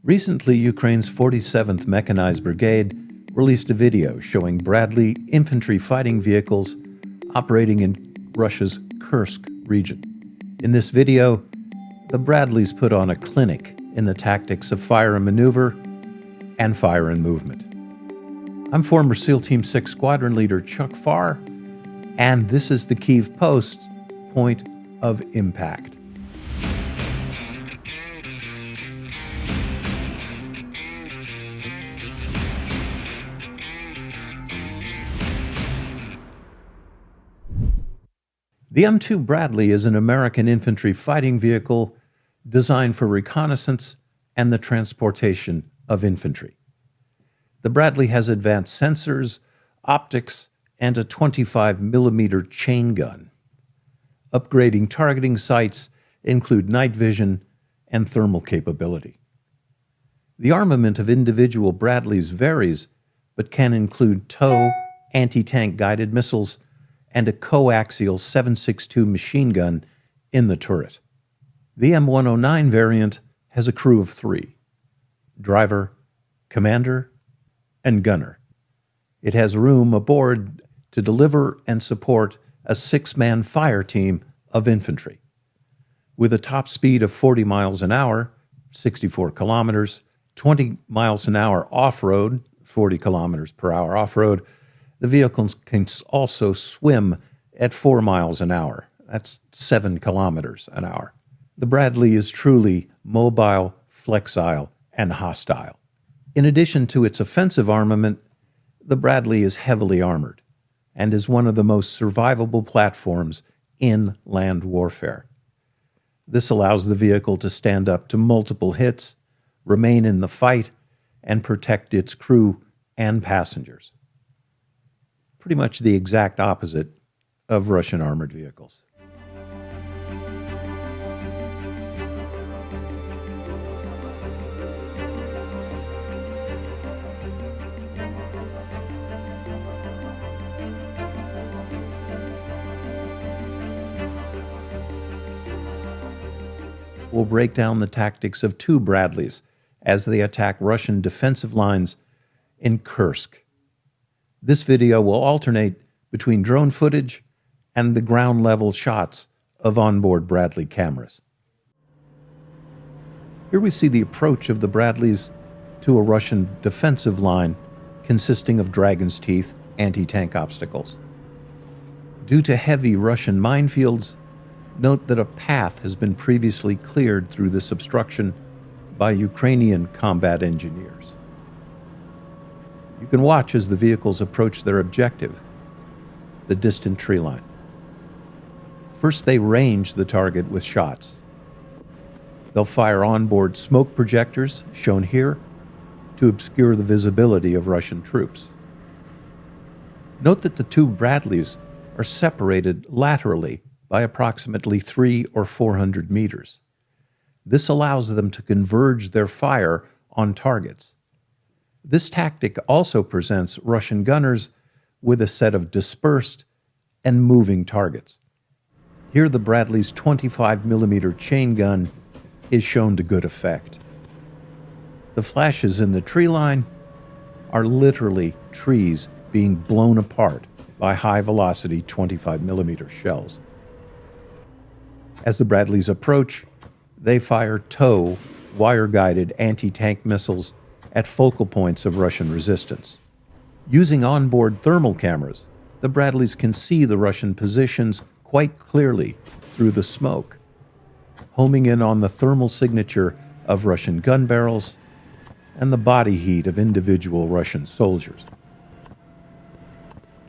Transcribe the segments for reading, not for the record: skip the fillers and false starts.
Recently, Ukraine's 47th Mechanized Brigade released a video showing Bradley infantry fighting vehicles operating in Russia's Kursk region. In this video, the Bradleys put on a clinic in the tactics of fire and maneuver and fire and movement. I'm former SEAL Team 6 Squadron Leader Chuck Pfarrer, and this is the Kyiv Post's point of impact. The M2 Bradley is an American infantry fighting vehicle designed for reconnaissance and the transportation of infantry. The Bradley has advanced sensors, optics, and a 25mm chain gun. Upgrading targeting sights include night vision and thermal capability. The armament of individual Bradleys varies, but can include TOW anti-tank guided missiles and a coaxial 7.62 machine gun in the turret. The M109 variant has a crew of 3: driver, commander, and gunner. It has room aboard to deliver and support a 6-man fire team of infantry. With a top speed of 40 miles an hour, 64 kilometers, 20 miles an hour off-road, 40 kilometers per hour off-road, the vehicle can also swim at 4 miles an hour. That's 7 kilometers an hour. The Bradley is truly mobile, flexile, and hostile. In addition to its offensive armament, the Bradley is heavily armored and is one of the most survivable platforms in land warfare. This allows the vehicle to stand up to multiple hits, remain in the fight, and protect its crew and passengers. Pretty much the exact opposite of Russian armored vehicles. We'll break down the tactics of 2 Bradleys as they attack Russian defensive lines in Kursk. This video will alternate between drone footage and the ground-level shots of onboard Bradley cameras. Here we see the approach of the Bradleys to a Russian defensive line consisting of Dragon's Teeth anti-tank obstacles. Due to heavy Russian minefields, note that a path has been previously cleared through this obstruction by Ukrainian combat engineers. You can watch as the vehicles approach their objective, the distant tree line. First, they range the target with shots. They'll fire onboard smoke projectors, shown here, to obscure the visibility of Russian troops. Note that the 2 Bradleys are separated laterally by approximately 300 or 400 meters. This allows them to converge their fire on targets. This tactic also presents Russian gunners with a set of dispersed and moving targets. Here the Bradley's 25mm chain gun is shown to good effect. The flashes in the tree line are literally trees being blown apart by high-velocity 25mm shells. As the Bradleys approach, they fire TOW wire-guided anti-tank missiles at focal points of Russian resistance. Using onboard thermal cameras, the Bradleys can see the Russian positions quite clearly through the smoke, homing in on the thermal signature of Russian gun barrels and the body heat of individual Russian soldiers.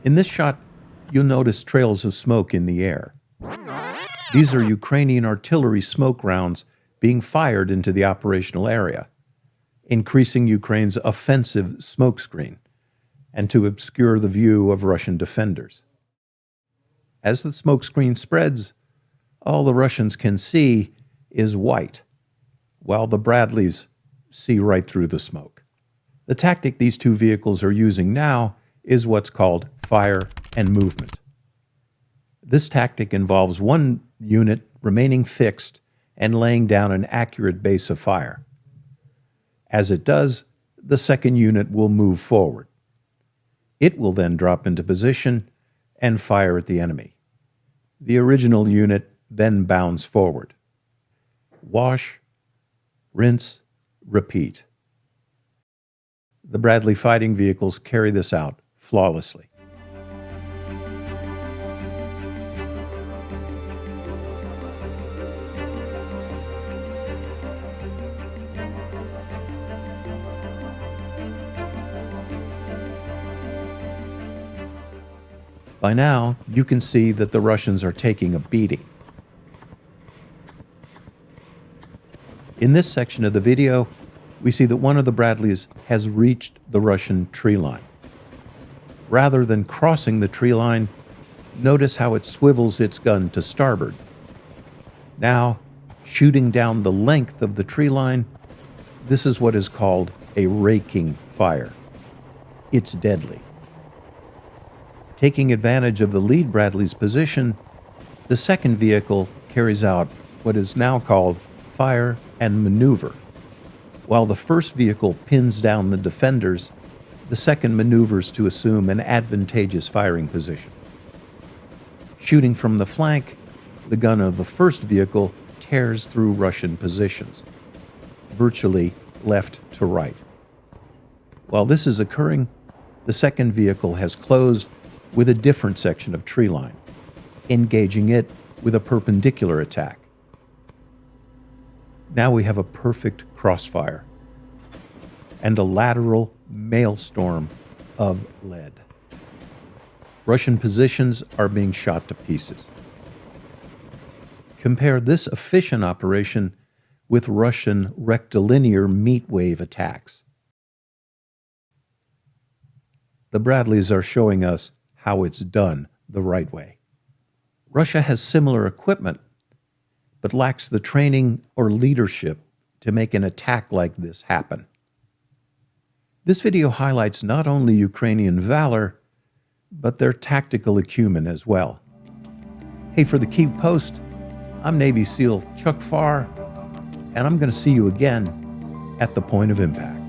In this shot, you'll notice trails of smoke in the air. These are Ukrainian artillery smoke rounds being fired into the operational area, increasing Ukraine's offensive smokescreen and to obscure the view of Russian defenders. As the smokescreen spreads, all the Russians can see is white, while the Bradleys see right through the smoke. The tactic these 2 vehicles are using now is what's called fire and movement. This tactic involves one unit remaining fixed and laying down an accurate base of fire. As it does, the second unit will move forward. It will then drop into position and fire at the enemy. The original unit then bounds forward. Wash, rinse, repeat. The Bradley fighting vehicles carry this out flawlessly. By now, you can see that the Russians are taking a beating. In this section of the video, we see that one of the Bradleys has reached the Russian tree line. Rather than crossing the tree line, notice how it swivels its gun to starboard. Now, shooting down the length of the tree line, this is what is called a raking fire. It's deadly. Taking advantage of the lead Bradley's position, the second vehicle carries out what is now called fire and maneuver. While the first vehicle pins down the defenders, the second maneuvers to assume an advantageous firing position. Shooting from the flank, the gun of the first vehicle tears through Russian positions, virtually left to right. While this is occurring, the second vehicle has closed with a different section of tree line, engaging it with a perpendicular attack. Now we have a perfect crossfire and a lateral maelstrom of lead. Russian positions are being shot to pieces. Compare this efficient operation with Russian rectilinear meat wave attacks. The Bradleys are showing us how it's done the right way. Russia has similar equipment, but lacks the training or leadership to make an attack like this happen. This video highlights not only Ukrainian valor, but their tactical acumen as well. Hey, for the Kyiv Post, I'm Navy SEAL Chuck Pfarrer, and I'm going to see you again at the point of impact.